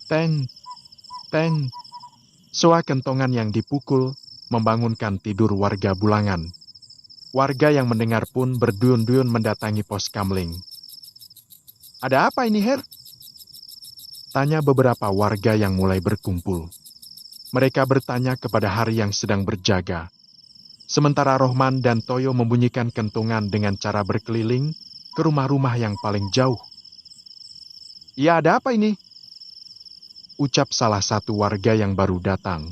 Teng, teng. Soa kentongan yang dipukul membangunkan tidur warga Bulangan. Warga yang mendengar pun berduyun-duyun mendatangi pos kamling. Ada apa ini, Her? Tanya beberapa warga yang mulai berkumpul. Mereka bertanya kepada Hari yang sedang berjaga. Sementara Rohman dan Toyo membunyikan kentongan dengan cara berkeliling ke rumah-rumah yang paling jauh. Ya, ada apa ini? Ucap salah satu warga yang baru datang.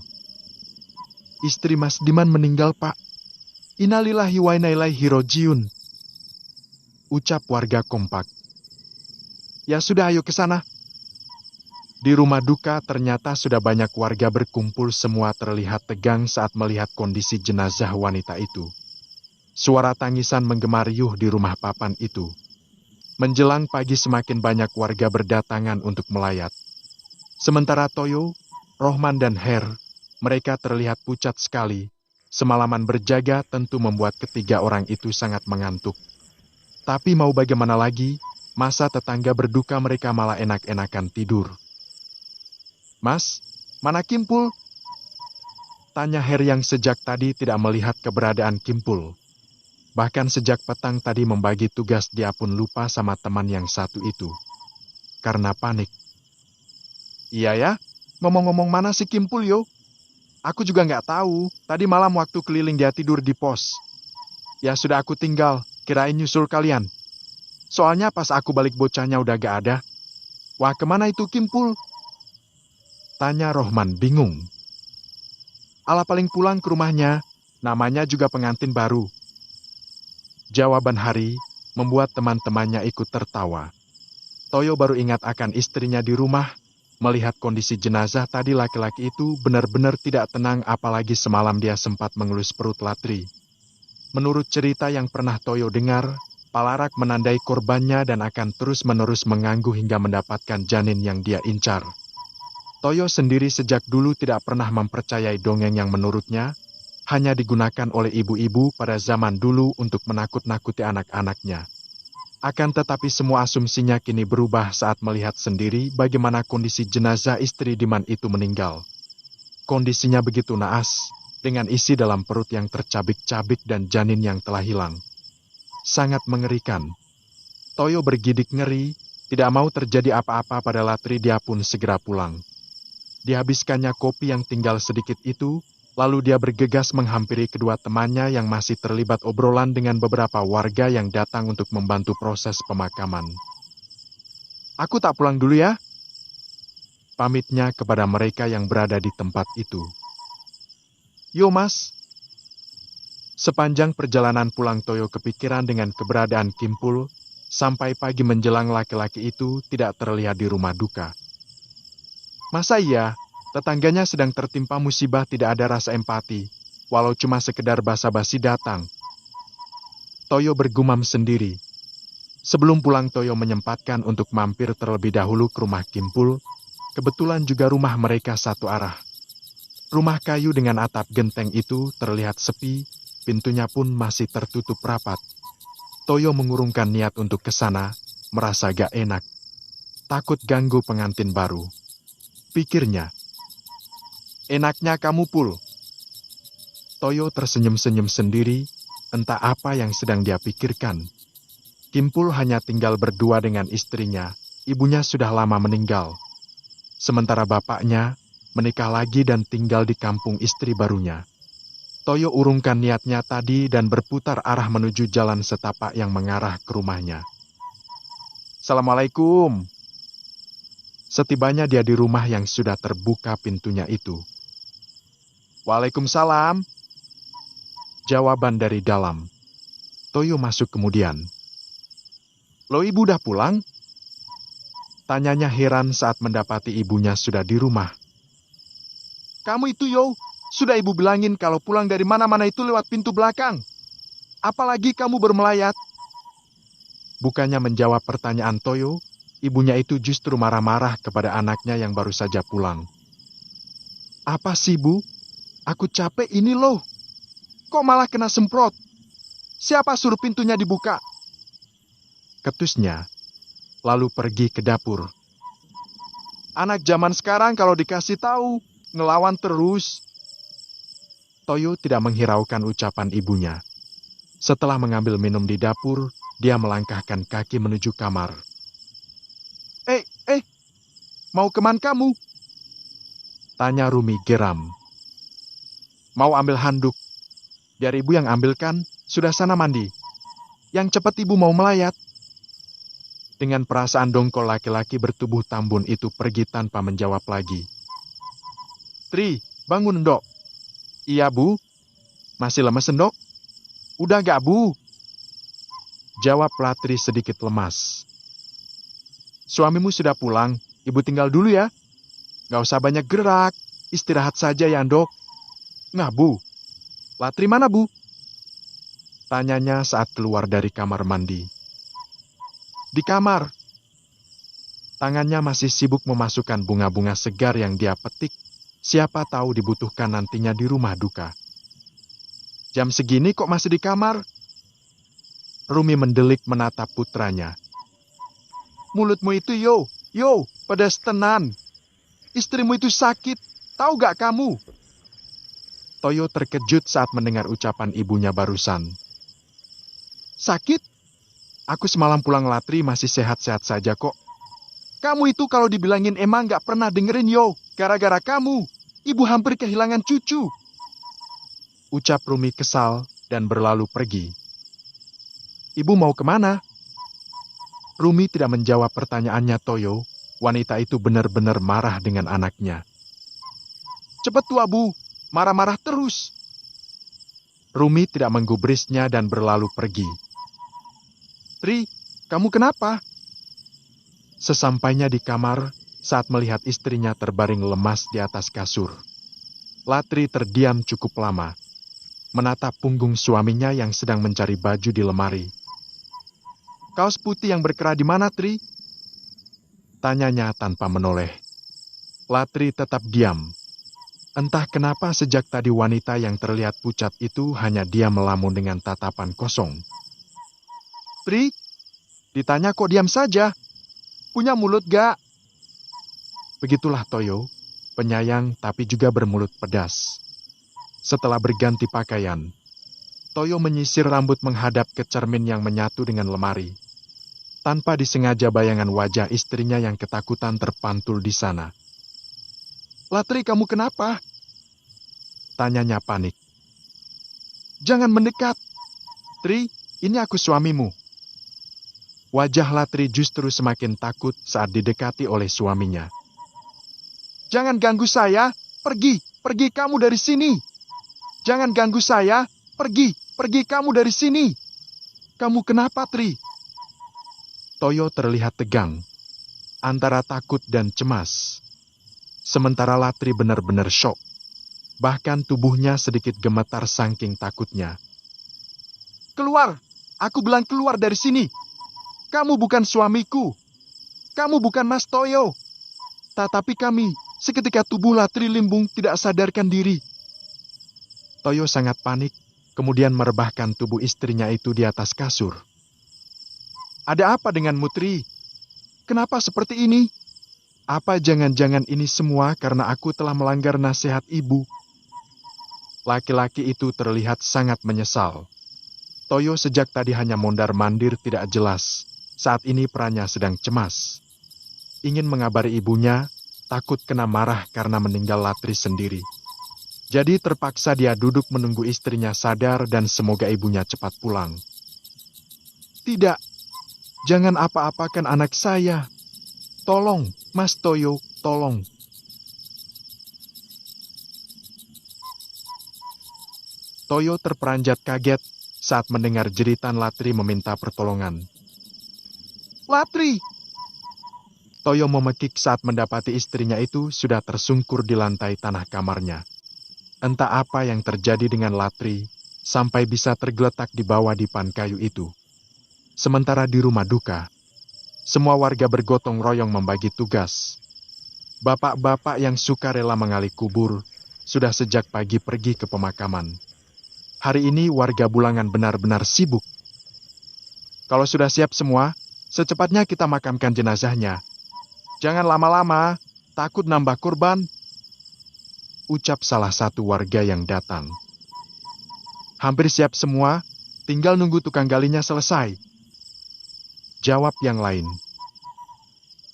Istri Mas Diman meninggal, Pak. Innalillahi wa inna ilaihi rajiun. Ucap warga kompak. Ya sudah, ayo ke sana. Di rumah duka ternyata sudah banyak warga berkumpul, semua terlihat tegang saat melihat kondisi jenazah wanita itu. Suara tangisan menggema riuh di rumah papan itu. Menjelang pagi semakin banyak warga berdatangan untuk melayat. Sementara Toyo, Rohman dan Her, mereka terlihat pucat sekali. Semalaman berjaga tentu membuat ketiga orang itu sangat mengantuk. Tapi mau bagaimana lagi, masa tetangga berduka mereka malah enak-enakan tidur. Mas, mana Kimpul? Tanya Her yang sejak tadi tidak melihat keberadaan Kimpul. Bahkan sejak petang tadi membagi tugas dia pun lupa sama teman yang satu itu. Karena panik. Iya ya, ngomong-ngomong mana si Kimpul yo? Aku juga nggak tahu, tadi malam waktu keliling dia tidur di pos. Ya sudah aku tinggal, kirain nyusul kalian. Soalnya pas aku balik bocahnya udah gak ada. Wah, kemana itu Kimpul? Tanya Rohman bingung. Ala paling pulang ke rumahnya, namanya juga pengantin baru. Jawaban Hari membuat teman-temannya ikut tertawa. Toyo baru ingat akan istrinya di rumah, melihat kondisi jenazah tadi laki-laki itu benar-benar tidak tenang, apalagi semalam dia sempat mengelus perut Latri. Menurut cerita yang pernah Toyo dengar, Palarak menandai korbannya dan akan terus-menerus mengganggu hingga mendapatkan janin yang dia incar. Toyo sendiri sejak dulu tidak pernah mempercayai dongeng yang menurutnya hanya digunakan oleh ibu-ibu pada zaman dulu untuk menakut-nakuti anak-anaknya. Akan tetapi semua asumsinya kini berubah saat melihat sendiri bagaimana kondisi jenazah istri Diman itu meninggal. Kondisinya begitu naas, dengan isi dalam perut yang tercabik-cabik dan janin yang telah hilang. Sangat mengerikan. Toyo bergidik ngeri, tidak mau terjadi apa-apa pada Latri, dia pun segera pulang. Dihabiskannya kopi yang tinggal sedikit itu, lalu dia bergegas menghampiri kedua temannya yang masih terlibat obrolan dengan beberapa warga yang datang untuk membantu proses pemakaman. Aku tak pulang dulu ya, pamitnya kepada mereka yang berada di tempat itu. Yo mas. Sepanjang perjalanan pulang Toyo kepikiran dengan keberadaan Kimpul, sampai pagi menjelang laki-laki itu tidak terlihat di rumah duka. Masa iya, tetangganya sedang tertimpa musibah tidak ada rasa empati, walau cuma sekedar basa-basi datang. Toyo bergumam sendiri. Sebelum pulang Toyo menyempatkan untuk mampir terlebih dahulu ke rumah Kimpul, kebetulan juga rumah mereka satu arah. Rumah kayu dengan atap genteng itu terlihat sepi, pintunya pun masih tertutup rapat. Toyo mengurungkan niat untuk ke sana, merasa gak enak. Takut ganggu pengantin baru. Pikirnya. Enaknya kamu Pul. Toyo tersenyum-senyum sendiri, entah apa yang sedang dia pikirkan. Kimpul hanya tinggal berdua dengan istrinya, ibunya sudah lama meninggal. Sementara bapaknya menikah lagi dan tinggal di kampung istri barunya. Toyo urungkan niatnya tadi dan berputar arah menuju jalan setapak yang mengarah ke rumahnya. Assalamualaikum. Setibanya dia di rumah yang sudah terbuka pintunya itu. Waalaikumsalam. Jawaban dari dalam. Toyo masuk kemudian. Lo ibu udah pulang? Tanyanya heran saat mendapati ibunya sudah di rumah. Kamu itu yo, sudah ibu bilangin kalau pulang dari mana-mana itu lewat pintu belakang. Apalagi kamu bermelayat. Bukannya menjawab pertanyaan Toyo, ibunya itu justru marah-marah kepada anaknya yang baru saja pulang. Apa sih Bu? Aku capek ini loh. Kok malah kena semprot? Siapa suruh pintunya dibuka? Ketusnya, lalu pergi ke dapur. Anak zaman sekarang kalau dikasih tahu, ngelawan terus. Toyo tidak menghiraukan ucapan ibunya. Setelah mengambil minum di dapur, dia melangkahkan kaki menuju kamar. Eh, mau kemana kamu? Tanya Rumi geram. Mau ambil handuk. Biar ibu yang ambilkan, sudah sana mandi. Yang cepat ibu mau melayat. Dengan perasaan dongkol laki-laki bertubuh tambun itu pergi tanpa menjawab lagi. Tri, bangun Ndok. Iya bu. Masih lemes Ndok? Udah gak bu? Jawab Latri sedikit lemas. Suamimu sudah pulang, ibu tinggal dulu ya. Gak usah banyak gerak, istirahat saja ya Ndok. Nah bu, Latri mana bu? Tanyanya saat keluar dari kamar mandi. Di kamar. Tangannya masih sibuk memasukkan bunga-bunga segar yang dia petik. Siapa tahu dibutuhkan nantinya di rumah duka. Jam segini kok masih di kamar? Rumi mendelik menatap putranya. Mulutmu itu yo, pedas tenan. Istrimu itu sakit, tahu gak kamu? Toyo terkejut saat mendengar ucapan ibunya barusan. Sakit? Aku semalam pulang Latri masih sehat-sehat saja kok. Kamu itu kalau dibilangin emang gak pernah dengerin yo. Gara-gara kamu, ibu hampir kehilangan cucu. Ucap Rumi kesal dan berlalu pergi. Ibu mau kemana? Rumi tidak menjawab pertanyaannya Toyo. Wanita itu benar-benar marah dengan anaknya. Cepat tua bu, marah-marah terus. Rumi tidak menggubrisnya dan berlalu pergi. Tri, kamu kenapa? Sesampainya di kamar, saat melihat istrinya terbaring lemas di atas kasur. Latri terdiam cukup lama, menatap punggung suaminya yang sedang mencari baju di lemari. Kaos putih yang berkerah di mana, Tri? Tanyanya tanpa menoleh. Latri tetap diam. Entah kenapa sejak tadi wanita yang terlihat pucat itu hanya dia melamun dengan tatapan kosong. Tri, ditanya kok diam saja? Punya mulut gak? Begitulah Toyo, penyayang tapi juga bermulut pedas. Setelah berganti pakaian, Toyo menyisir rambut menghadap ke cermin yang menyatu dengan lemari. Tanpa disengaja bayangan wajah istrinya yang ketakutan terpantul di sana. Latri, kamu kenapa? Tanyanya panik. Jangan mendekat. Tri, ini aku suamimu. Wajah Latri justru semakin takut saat didekati oleh suaminya. Jangan ganggu saya, pergi kamu dari sini. Jangan ganggu saya, pergi kamu dari sini. Kamu kenapa, Tri? Toyo terlihat tegang, antara takut dan cemas. Sementara Latri benar-benar syok. Bahkan tubuhnya sedikit gemetar saking takutnya. Keluar! Aku bilang keluar dari sini! Kamu bukan suamiku! Kamu bukan Mas Toyo! Tetapi kami, seketika tubuh Latri limbung tidak sadarkan diri. Toyo sangat panik, kemudian merebahkan tubuh istrinya itu di atas kasur. Ada apa dengan Tri? Kenapa seperti ini? Apa jangan-jangan ini semua karena aku telah melanggar nasihat ibu? Laki-laki itu terlihat sangat menyesal. Toyo sejak tadi hanya mondar-mandir tidak jelas. Saat ini perannya sedang cemas. Ingin mengabari ibunya, takut kena marah karena meninggal Latri sendiri. Jadi terpaksa dia duduk menunggu istrinya sadar dan semoga ibunya cepat pulang. Tidak. Jangan apa-apakan anak saya. Tolong, Mas Toyo, tolong. Toyo terperanjat kaget saat mendengar jeritan Latri meminta pertolongan. Latri! Toyo memekik saat mendapati istrinya itu sudah tersungkur di lantai tanah kamarnya. Entah apa yang terjadi dengan Latri sampai bisa tergeletak di bawah dipan kayu itu. Sementara di rumah duka, semua warga bergotong royong membagi tugas. Bapak-bapak yang suka rela mengali kubur sudah sejak pagi pergi ke pemakaman. Hari ini warga Bulangan benar-benar sibuk. Kalau sudah siap semua, secepatnya kita makamkan jenazahnya. Jangan lama-lama, Takut nambah korban, ucap salah satu warga yang datang. Hampir siap semua, tinggal nunggu tukang galinya selesai, jawab yang lain.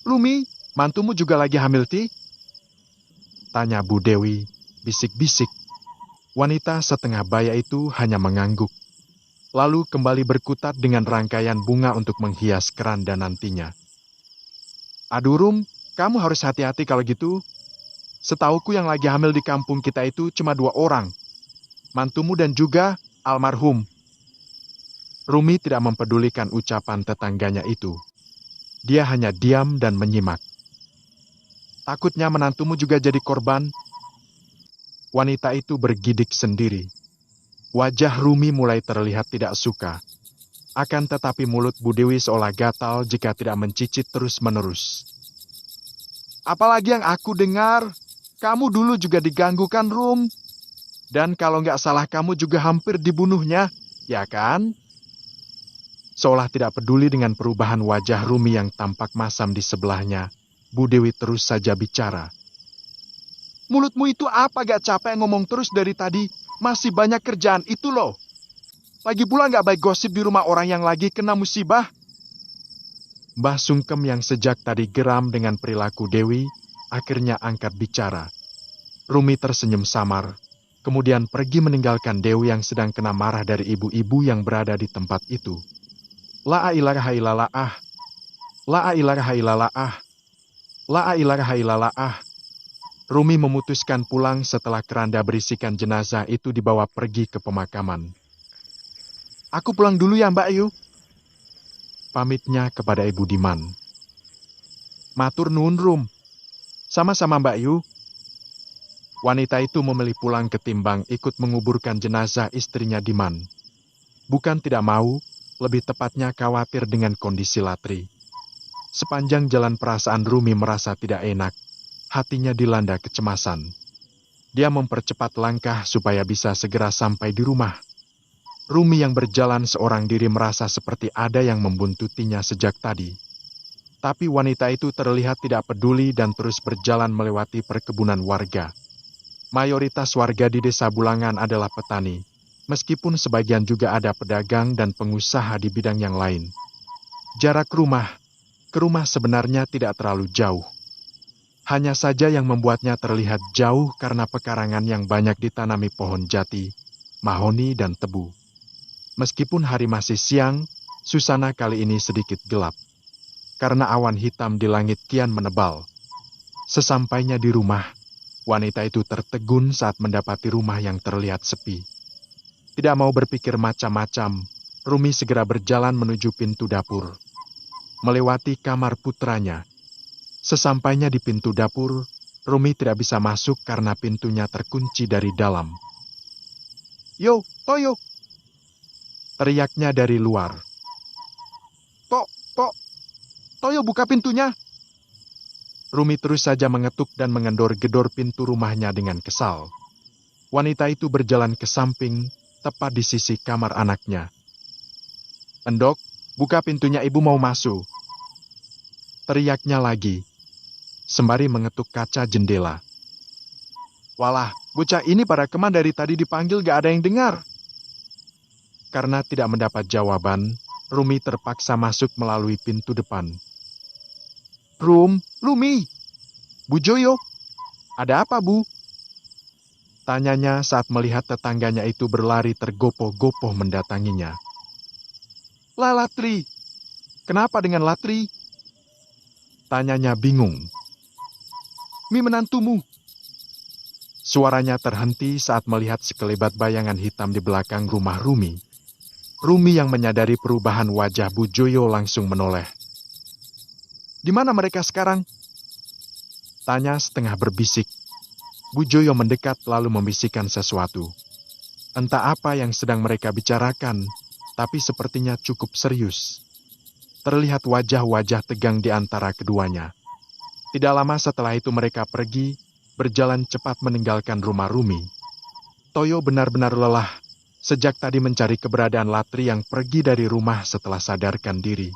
Rumi, mantumu juga lagi hamil, Ti? Tanya Bu Dewi, bisik-bisik. Wanita setengah baya itu hanya mengangguk, lalu kembali berkutat dengan rangkaian bunga untuk menghias keranda nantinya. Aduh Rum, kamu harus hati-hati kalau gitu. Setauku yang lagi hamil di kampung kita itu cuma 2 orang. Mantumu dan juga almarhum. Rumi tidak mempedulikan ucapan tetangganya itu. Dia hanya diam dan menyimak. Takutnya menantumu juga jadi korban. Wanita itu bergidik sendiri. Wajah Rumi mulai terlihat tidak suka. Akan tetapi mulut Bu Dewi seolah gatal jika tidak mencicit terus-menerus. Apalagi yang aku dengar, kamu dulu juga diganggu kan, Rum? Dan kalau nggak salah kamu juga hampir dibunuhnya, ya kan? Seolah tidak peduli dengan perubahan wajah Rumi yang tampak masam di sebelahnya, Bu Dewi terus saja bicara. Mulutmu itu apa gak capek ngomong terus dari tadi? Masih banyak kerjaan itu loh. Lagi pula gak baik gosip di rumah orang yang lagi kena musibah. Mbah Sungkem yang sejak tadi geram dengan perilaku Dewi, akhirnya angkat bicara. Rumi tersenyum samar, kemudian pergi meninggalkan Dewi yang sedang kena marah dari ibu-ibu yang berada di tempat itu. La ilaha illallah. La ilaha illallah. La ilaha illallah. Rumi memutuskan pulang setelah keranda berisikan jenazah itu dibawa pergi ke pemakaman. Aku pulang dulu ya Mbak Yu. Pamitnya kepada Ibu Diman. Matur nuwun Rum. Sama-sama Mbak Yu. Wanita itu memilih pulang ketimbang ikut menguburkan jenazah istrinya Diman. Bukan tidak mau, lebih tepatnya khawatir dengan kondisi Latri. Sepanjang jalan perasaan Rumi merasa tidak enak. Hatinya dilanda kecemasan. Dia mempercepat langkah supaya bisa segera sampai di rumah. Rumi yang berjalan seorang diri merasa seperti ada yang membuntutinya sejak tadi. Tapi wanita itu terlihat tidak peduli dan terus berjalan melewati perkebunan warga. Mayoritas warga di Desa Bulangan adalah petani, meskipun sebagian juga ada pedagang dan pengusaha di bidang yang lain. Jarak rumah ke rumah sebenarnya tidak terlalu jauh. Hanya saja yang membuatnya terlihat jauh karena pekarangan yang banyak ditanami pohon jati, mahoni, dan tebu. Meskipun hari masih siang, suasana kali ini sedikit gelap. Karena awan hitam di langit kian menebal. Sesampainya di rumah, wanita itu tertegun saat mendapati rumah yang terlihat sepi. Tidak mau berpikir macam-macam, Rumi segera berjalan menuju pintu dapur. Melewati kamar putranya. Sesampainya di pintu dapur, Rumi tidak bisa masuk karena pintunya terkunci dari dalam. Yo, Toyo! Teriaknya dari luar. Toyo buka pintunya! Rumi terus saja mengetuk dan mengendor-gedor pintu rumahnya dengan kesal. Wanita itu berjalan ke samping, tepat di sisi kamar anaknya. Endok, buka pintunya, ibu mau masuk. Teriaknya lagi, sembari mengetuk kaca jendela. Walah, bocah ini pada kemana dari tadi dipanggil gak ada yang dengar. Karena tidak mendapat jawaban, Rumi terpaksa masuk melalui pintu depan. Rumi, Bu Joyo, ada apa Bu? Tanyanya saat melihat tetangganya itu berlari tergopoh-gopoh mendatanginya. Lah Latri, kenapa dengan Latri? Tanyanya bingung. Mi menantumu. Suaranya terhenti saat melihat sekelebat bayangan hitam di belakang rumah Rumi. Rumi yang menyadari perubahan wajah Bu Joyo langsung menoleh. Di mana mereka sekarang? Tanya setengah berbisik. Bu Joyo mendekat lalu membisikkan sesuatu. Entah apa yang sedang mereka bicarakan, tapi sepertinya cukup serius. Terlihat wajah-wajah tegang di antara keduanya. Tidak lama setelah itu mereka pergi, berjalan cepat meninggalkan rumah Rumi. Toyo benar-benar lelah, sejak tadi mencari keberadaan Latri yang pergi dari rumah setelah sadarkan diri.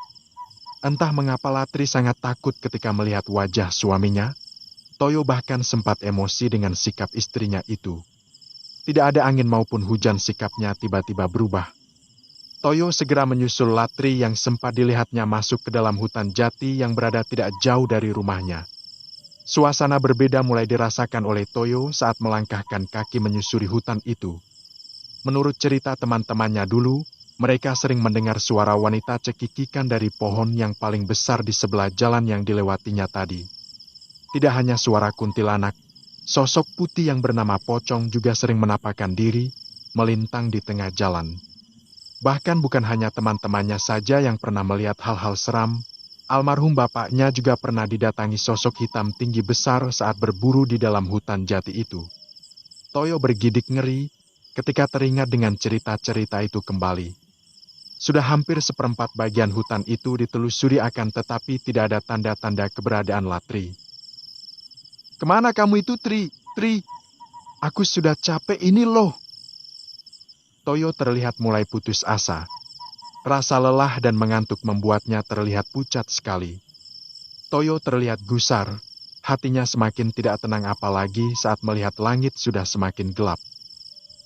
Entah mengapa Latri sangat takut ketika melihat wajah suaminya. Toyo bahkan sempat emosi dengan sikap istrinya itu. Tidak ada angin maupun hujan, sikapnya tiba-tiba berubah. Toyo segera menyusul Latri yang sempat dilihatnya masuk ke dalam hutan jati yang berada tidak jauh dari rumahnya. Suasana berbeda mulai dirasakan oleh Toyo saat melangkahkan kaki menyusuri hutan itu. Menurut cerita teman-temannya dulu, mereka sering mendengar suara wanita cekikikan dari pohon yang paling besar di sebelah jalan yang dilewatinya tadi. Tidak hanya suara kuntilanak, sosok putih yang bernama Pocong juga sering menampakkan diri, melintang di tengah jalan. Bahkan bukan hanya teman-temannya saja yang pernah melihat hal-hal seram, almarhum bapaknya juga pernah didatangi sosok hitam tinggi besar saat berburu di dalam hutan jati itu. Toyo bergidik ngeri ketika teringat dengan cerita-cerita itu kembali. Sudah hampir seperempat bagian hutan itu ditelusuri akan tetapi tidak ada tanda-tanda keberadaan Latri. "Kemana kamu itu, Tri? Tri, aku sudah capek ini loh." Toyo terlihat mulai putus asa. Rasa lelah dan mengantuk membuatnya terlihat pucat sekali. Toyo terlihat gusar, hatinya semakin tidak tenang apalagi saat melihat langit sudah semakin gelap.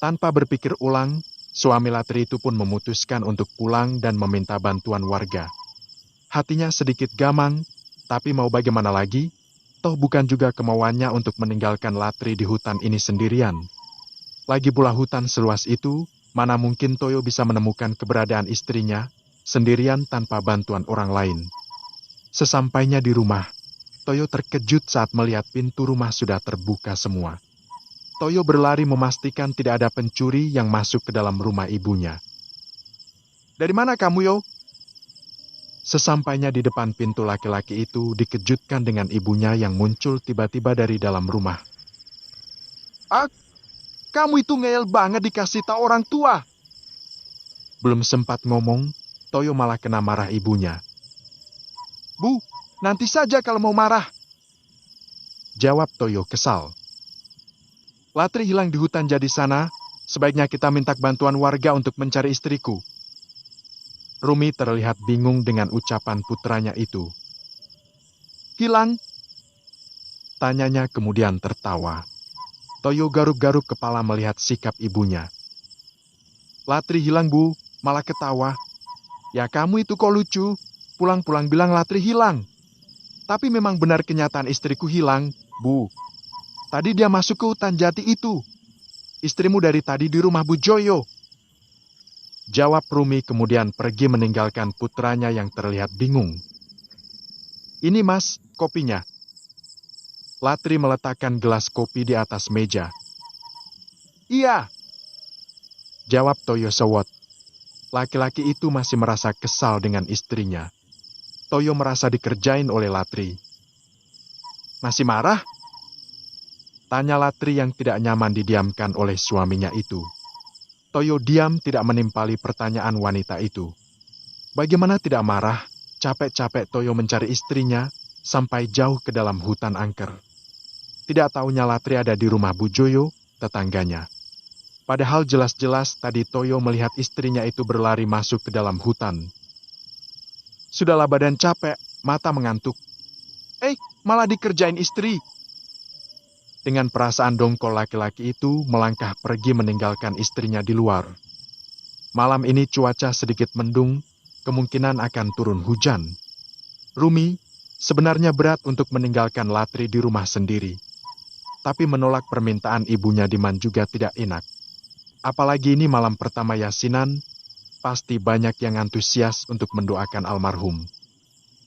Tanpa berpikir ulang, suami Latri itu pun memutuskan untuk pulang dan meminta bantuan warga. Hatinya sedikit gamang, tapi mau bagaimana lagi? Toh bukan juga kemauannya untuk meninggalkan Latri di hutan ini sendirian. Lagi pula hutan seluas itu, mana mungkin Toyo bisa menemukan keberadaan istrinya sendirian tanpa bantuan orang lain. Sesampainya di rumah, Toyo terkejut saat melihat pintu rumah sudah terbuka semua. Toyo berlari memastikan tidak ada pencuri yang masuk ke dalam rumah ibunya. "Dari mana kamu, Yo?" Sesampainya di depan pintu, laki-laki itu dikejutkan dengan ibunya yang muncul tiba-tiba dari dalam rumah. "Ah, kamu itu ngeyel banget dikasih tahu orang tua." Belum sempat ngomong, Toyo malah kena marah ibunya. "Bu, nanti saja kalau mau marah," jawab Toyo kesal. "Latri hilang di hutan jadi sana, sebaiknya kita minta bantuan warga untuk mencari istriku." Rumi terlihat bingung dengan ucapan putranya itu. "Hilang?" tanyanya kemudian tertawa. Toyo garuk-garuk kepala melihat sikap ibunya. "Latri hilang, Bu, malah ketawa. Ya kamu itu kok lucu, pulang-pulang bilang Latri hilang. Tapi memang benar kenyataan istriku hilang, Bu. Tadi dia masuk ke hutan jati itu. Istrimu dari tadi di rumah Bu Joyo." Jawab Rumi kemudian pergi meninggalkan putranya yang terlihat bingung. "Ini Mas, kopinya." Latri meletakkan gelas kopi di atas meja. "Iya," jawab Toyo sewot. Laki-laki itu masih merasa kesal dengan istrinya. Toyo merasa dikerjain oleh Latri. "Masih marah?" tanya Latri yang tidak nyaman didiamkan oleh suaminya itu. Toyo diam tidak menimpali pertanyaan wanita itu. Bagaimana tidak marah, capek-capek Toyo mencari istrinya sampai jauh ke dalam hutan angker. Tidak taunya Latri ada di rumah Bu Joyo, tetangganya. Padahal jelas-jelas tadi Toyo melihat istrinya itu berlari masuk ke dalam hutan. Sudahlah badan capek, mata mengantuk. Malah dikerjain istri. Dengan perasaan dongkol laki-laki itu melangkah pergi meninggalkan istrinya di luar. Malam ini cuaca sedikit mendung, kemungkinan akan turun hujan. Rumi sebenarnya berat untuk meninggalkan Latri di rumah sendiri. Tapi menolak permintaan ibunya Diman juga tidak enak. Apalagi ini malam pertama yasinan, pasti banyak yang antusias untuk mendoakan almarhum.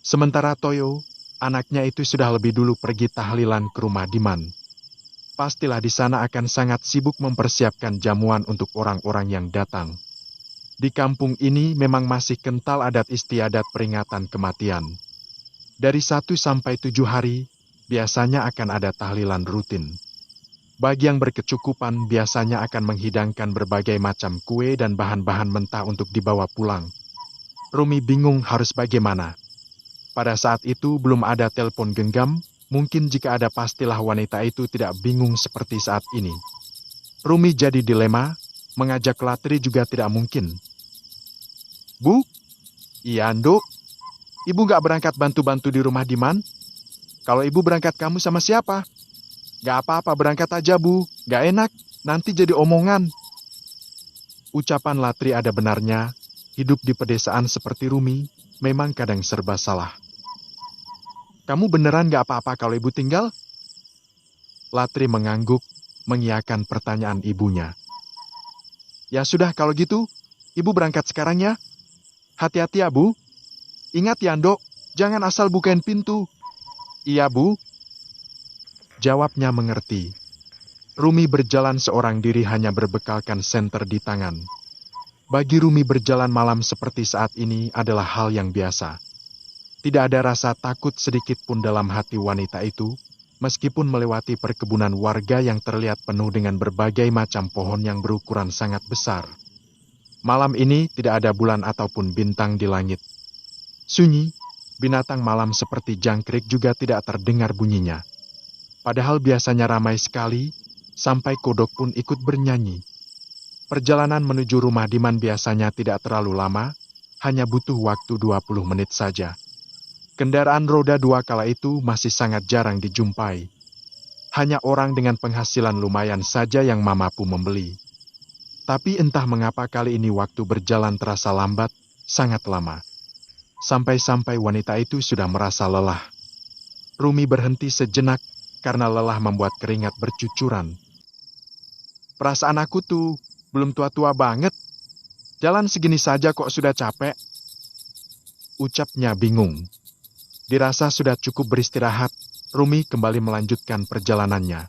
Sementara Toyo, anaknya itu sudah lebih dulu pergi tahlilan ke rumah Diman. Pastilah di sana akan sangat sibuk mempersiapkan jamuan untuk orang-orang yang datang. Di kampung ini memang masih kental adat istiadat peringatan kematian. Dari 1 sampai 7 hari, biasanya akan ada tahlilan rutin. Bagi yang berkecukupan biasanya akan menghidangkan berbagai macam kue dan bahan-bahan mentah untuk dibawa pulang. Rumi bingung harus bagaimana. Pada saat itu belum ada telepon genggam, mungkin jika ada pastilah wanita itu tidak bingung seperti saat ini. Rumi jadi dilema, mengajak Latri juga tidak mungkin. "Bu?" "Iya, Nduk. Ibu gak berangkat bantu-bantu di rumah Diman? Kalau ibu berangkat kamu sama siapa?" Gak apa-apa, berangkat aja Bu. Gak enak, nanti jadi omongan. Ucapan Latri ada benarnya, hidup di pedesaan seperti Rumi, memang kadang serba salah. Kamu beneran gak apa-apa kalau ibu tinggal? Latri mengangguk, mengiyakan pertanyaan ibunya. Ya sudah kalau gitu, ibu berangkat sekarang ya. Hati-hati ya Bu. Ingat ya Ndok, jangan asal bukain pintu. Iya Bu. Jawabnya mengerti. Rumi berjalan seorang diri hanya berbekalkan senter di tangan. Bagi Rumi berjalan malam seperti saat ini adalah hal yang biasa. Tidak ada rasa takut sedikit pun dalam hati wanita itu, meskipun melewati perkebunan warga yang terlihat penuh dengan berbagai macam pohon yang berukuran sangat besar. Malam ini tidak ada bulan ataupun bintang di langit. Sunyi, binatang malam seperti jangkrik juga tidak terdengar bunyinya. Padahal biasanya ramai sekali, sampai kodok pun ikut bernyanyi. Perjalanan menuju rumah Diman biasanya tidak terlalu lama, hanya butuh waktu 20 menit saja. Kendaraan roda 2 kala itu masih sangat jarang dijumpai. Hanya orang dengan penghasilan lumayan saja yang mampu membeli. Tapi entah mengapa kali ini waktu berjalan terasa lambat, sangat lama. Sampai-sampai wanita itu sudah merasa lelah. Rumi berhenti sejenak karena lelah membuat keringat bercucuran. Perasaan aku tuh belum tua-tua banget. Jalan segini saja kok sudah capek. Ucapnya bingung. Dirasa sudah cukup beristirahat, Rumi kembali melanjutkan perjalanannya.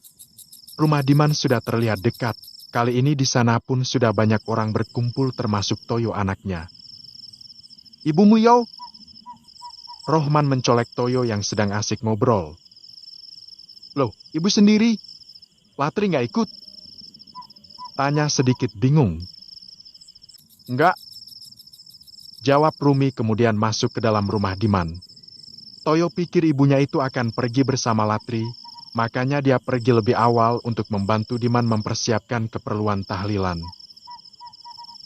Rumah Diman sudah terlihat dekat. Kali ini di sana pun sudah banyak orang berkumpul termasuk Toyo anaknya. Ibumu Yo? Rohman mencolek Toyo yang sedang asik ngobrol. Loh, ibu sendiri? Latri nggak ikut? Tanya sedikit bingung. Enggak. Jawab Rumi kemudian masuk ke dalam rumah Diman. Toyo pikir ibunya itu akan pergi bersama Latri, makanya dia pergi lebih awal untuk membantu Diman mempersiapkan keperluan tahlilan.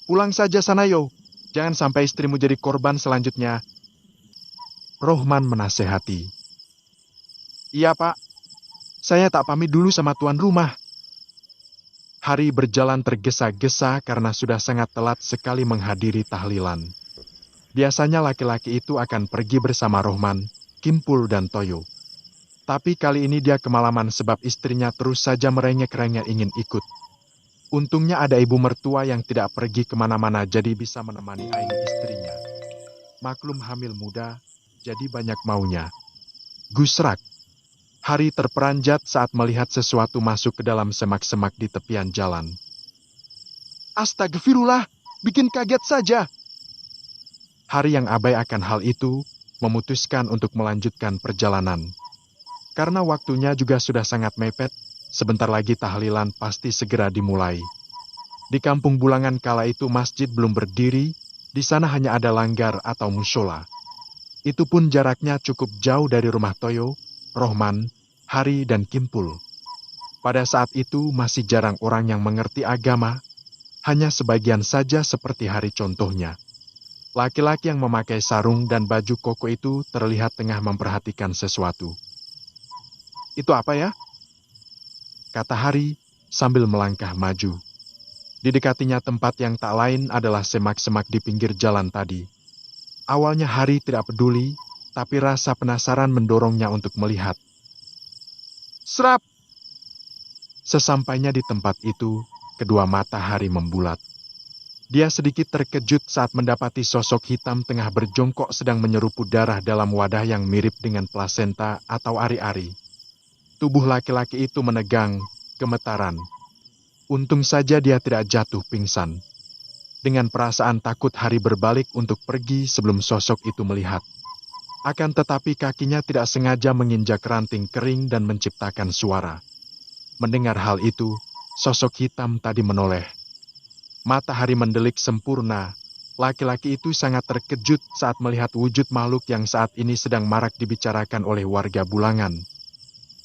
Pulang saja sana Yo, jangan sampai istrimu jadi korban selanjutnya. Rohman menasehati. Iya Pak, saya tak pamit dulu sama tuan rumah. Hari berjalan tergesa-gesa karena sudah sangat telat sekali menghadiri tahlilan. Biasanya laki-laki itu akan pergi bersama Rohman, Kimpul dan Toyo. Tapi kali ini dia kemalaman sebab istrinya terus saja merengek-rengek ingin ikut. Untungnya ada ibu mertua yang tidak pergi kemana-mana jadi bisa menemani Aini istrinya. Maklum hamil muda, jadi banyak maunya. Gusrak. Hari terperanjat saat melihat sesuatu masuk ke dalam semak-semak di tepian jalan. Astagfirullah, bikin kaget saja. Hari yang abai akan hal itu, memutuskan untuk melanjutkan perjalanan. Karena waktunya juga sudah sangat mepet, sebentar lagi tahlilan pasti segera dimulai. Di kampung Bulangan kala itu masjid belum berdiri, di sana hanya ada langgar atau mushola. Itu pun jaraknya cukup jauh dari rumah Toyo, Rohman, Hari dan Kimpul. Pada saat itu masih jarang orang yang mengerti agama, hanya sebagian saja seperti Hari contohnya. Laki-laki yang memakai sarung dan baju koko itu terlihat tengah memperhatikan sesuatu. Itu apa ya? Kata Hari sambil melangkah maju. Didekatinya tempat yang tak lain adalah semak-semak di pinggir jalan tadi. Awalnya Hari tidak peduli, tapi rasa penasaran mendorongnya untuk melihat. Serap! Sesampainya di tempat itu, kedua mata Hari membulat. Dia sedikit terkejut saat mendapati sosok hitam tengah berjongkok sedang menyeruput darah dalam wadah yang mirip dengan plasenta atau ari-ari. Tubuh laki-laki itu menegang, gemetaran. Untung saja dia tidak jatuh pingsan. Dengan perasaan takut Hari berbalik untuk pergi sebelum sosok itu melihat. Akan tetapi kakinya tidak sengaja menginjak ranting kering dan menciptakan suara. Mendengar hal itu, sosok hitam tadi menoleh. Matahari mendelik sempurna. Laki-laki itu sangat terkejut saat melihat wujud makhluk yang saat ini sedang marak dibicarakan oleh warga Bulangan.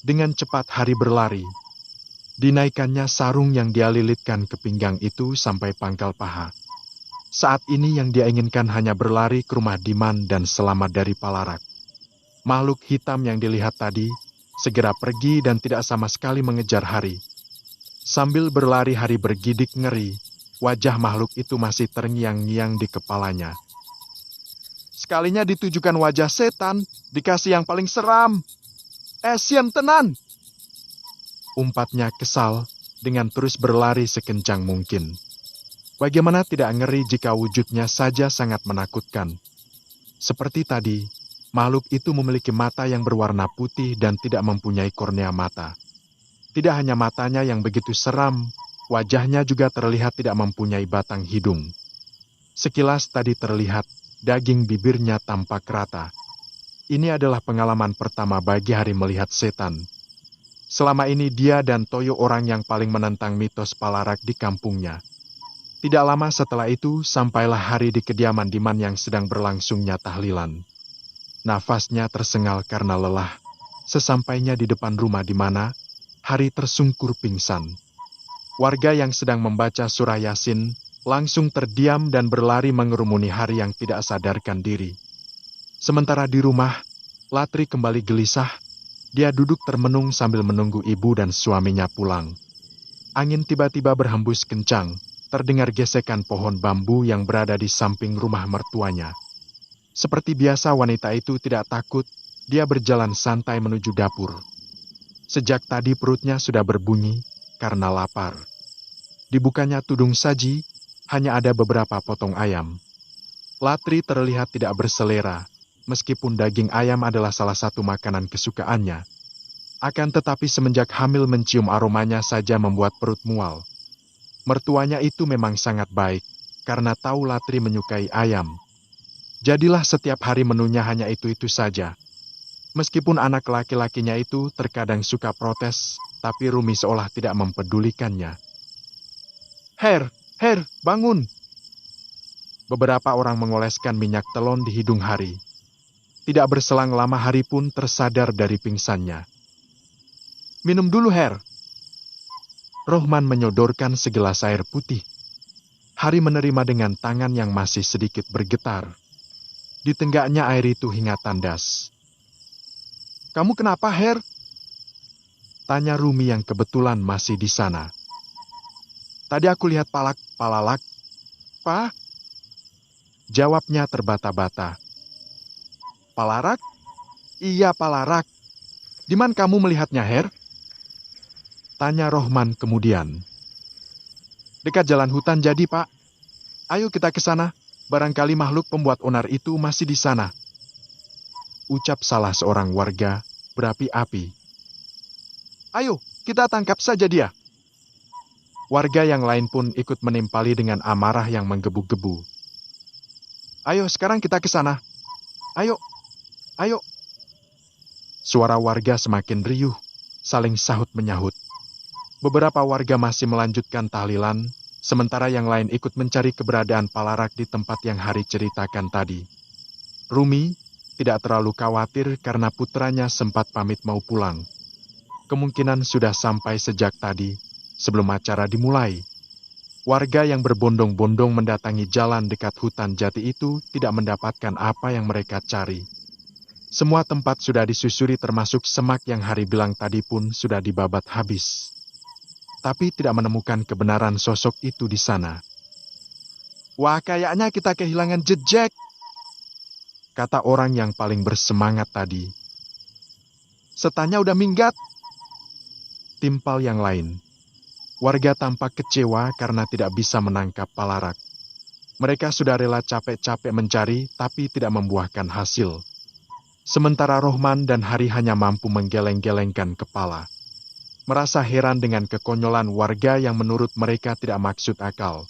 Dengan cepat Hari berlari. Dinaikannya sarung yang dia lilitkan ke pinggang itu sampai pangkal paha. Saat ini yang dia inginkan hanya berlari ke rumah Diman dan selamat dari Palarak. Makhluk hitam yang dilihat tadi segera pergi dan tidak sama sekali mengejar Hari. Sambil berlari Hari bergidik ngeri, wajah makhluk itu masih terngiang-ngiang di kepalanya. Sekalinya ditujukan wajah setan, dikasih yang paling seram. Sian tenan! Umpatnya kesal, dengan terus berlari sekencang mungkin. Bagaimana tidak ngeri jika wujudnya saja sangat menakutkan. Seperti tadi, makhluk itu memiliki mata yang berwarna putih dan tidak mempunyai kornea mata. Tidak hanya matanya yang begitu seram, wajahnya juga terlihat tidak mempunyai batang hidung. Sekilas tadi terlihat, daging bibirnya tampak rata. Ini adalah pengalaman pertama bagi Hari melihat setan. Selama ini dia dan Toyo orang yang paling menentang mitos Palarak di kampungnya. Tidak lama setelah itu, sampailah Hari di kediaman Diman yang sedang berlangsungnya tahlilan. Nafasnya tersengal karena lelah. Sesampainya di depan rumah Dimana, Hari tersungkur pingsan. Warga yang sedang membaca surah Yasin langsung terdiam dan berlari mengerumuni Hari yang tidak sadarkan diri. Sementara di rumah, Latri kembali gelisah. Dia duduk termenung sambil menunggu ibu dan suaminya pulang. Angin tiba-tiba berhembus kencang, terdengar gesekan pohon bambu yang berada di samping rumah mertuanya. Seperti biasa wanita itu tidak takut, dia berjalan santai menuju dapur. Sejak tadi perutnya sudah berbunyi karena lapar. Dibukanya tudung saji, hanya ada beberapa potong ayam. Latri terlihat tidak berselera, meskipun daging ayam adalah salah satu makanan kesukaannya. Akan tetapi semenjak hamil mencium aromanya saja membuat perut mual. Mertuanya itu memang sangat baik, karena tahu Latri menyukai ayam. Jadilah setiap hari menunya hanya itu-itu saja. Meskipun anak laki-lakinya itu terkadang suka protes, tapi Rumi seolah tidak mempedulikannya. Her, bangun! Beberapa orang mengoleskan minyak telon di hidung Hari. Tidak berselang lama Hari pun tersadar dari pingsannya. Minum dulu, Her. Rohman menyodorkan segelas air putih. Hari menerima dengan tangan yang masih sedikit bergetar. Ditenggaknya air itu hingga tandas. Kamu kenapa, Her? Tanya Rumi yang kebetulan masih di sana. Tadi aku lihat palalak. Pa? Jawabnya terbata-bata. Palarak? Iya, palarak. Di mana kamu melihatnya, Her? Tanya Rohman kemudian. Dekat jalan hutan jadi, Pak. Ayo kita ke sana. Barangkali makhluk pembuat onar itu masih di sana. Ucap salah seorang warga berapi-api. Ayo, kita tangkap saja dia. Warga yang lain pun ikut menimpali dengan amarah yang menggebu-gebu. Ayo, sekarang kita ke sana. Ayo. Suara warga semakin riuh, saling sahut-menyahut. Beberapa warga masih melanjutkan tahlilan, sementara yang lain ikut mencari keberadaan Palarak di tempat yang Hari ceritakan tadi. Rumi tidak terlalu khawatir karena putranya sempat pamit mau pulang. Kemungkinan sudah sampai sejak tadi, sebelum acara dimulai. Warga yang berbondong-bondong mendatangi jalan dekat hutan jati itu tidak mendapatkan apa yang mereka cari. Semua tempat sudah disusuri termasuk semak yang Hari bilang tadi pun sudah dibabat habis. Tapi tidak menemukan kebenaran sosok itu di sana. Wah, kayaknya kita kehilangan jejak, kata orang yang paling bersemangat tadi. Setannya udah minggat. Timpal yang lain. Warga tampak kecewa karena tidak bisa menangkap Palarak. Mereka sudah rela capek-capek mencari, tapi tidak membuahkan hasil. Sementara Rohman dan Hari hanya mampu menggeleng-gelengkan kepala. Merasa heran dengan kekonyolan warga yang menurut mereka tidak maksud akal.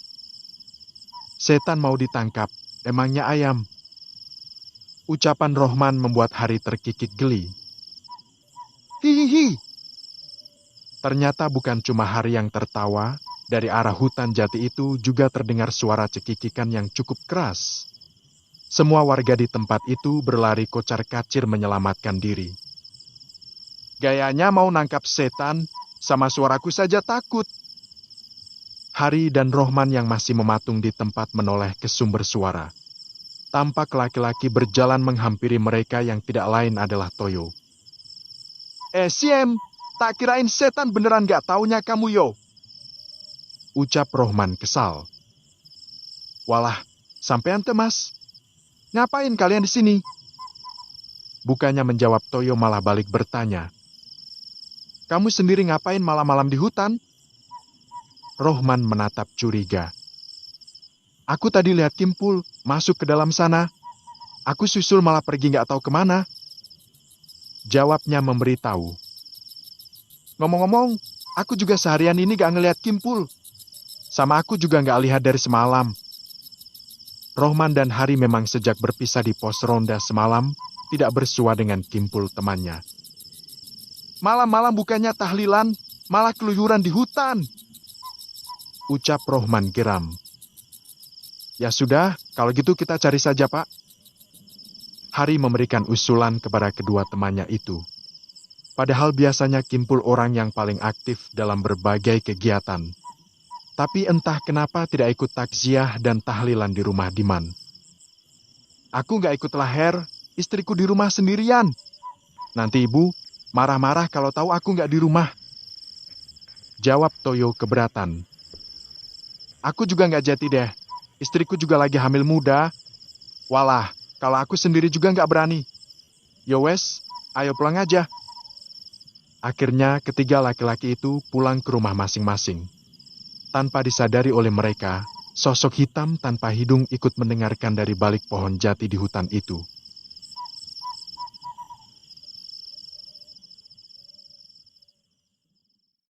Setan mau ditangkap, emangnya ayam? Ucapan Rohman membuat Hari terkikik geli. Hihihi. Ternyata bukan cuma Hari yang tertawa, dari arah hutan jati itu juga terdengar suara cekikikan yang cukup keras. Semua warga di tempat itu berlari kocar-kacir menyelamatkan diri. Gayanya mau nangkap setan, sama suaraku saja takut. Hari dan Rohman yang masih mematung di tempat menoleh ke sumber suara. Tampak laki-laki berjalan menghampiri mereka yang tidak lain adalah Toyo. Siem, tak kirain setan beneran gak taunya kamu yo. Ucap Rohman kesal. Walah, sampean teh mas. Ngapain kalian di sini? Bukannya menjawab Toyo malah balik bertanya. Kamu sendiri ngapain malam-malam di hutan? Rohman menatap curiga. Aku tadi lihat Kimpul masuk ke dalam sana. Aku susul malah pergi gak tahu kemana. Jawabnya memberitahu. Ngomong-ngomong, aku juga seharian ini gak ngelihat Kimpul. Sama aku juga gak lihat dari semalam. Rohman dan Hari memang sejak berpisah di pos ronda semalam, tidak bersua dengan Kimpul temannya. Malam-malam bukannya tahlilan, malah keluyuran di hutan. Ucap Rohman geram. Ya sudah, kalau gitu kita cari saja, Pak. Hari memberikan usulan kepada kedua temannya itu. Padahal biasanya Kimpul orang yang paling aktif dalam berbagai kegiatan. Tapi entah kenapa tidak ikut takziah dan tahlilan di rumah Diman. Aku gak ikut lahir, istriku di rumah sendirian. Nanti ibu marah-marah kalau tahu aku gak di rumah. Jawab Toyo keberatan. Aku juga gak jati deh, istriku juga lagi hamil muda. Walah, kalau aku sendiri juga gak berani. Yowes, ayo pulang aja. Akhirnya ketiga laki-laki itu pulang ke rumah masing-masing. Tanpa disadari oleh mereka, sosok hitam tanpa hidung ikut mendengarkan dari balik pohon jati di hutan itu.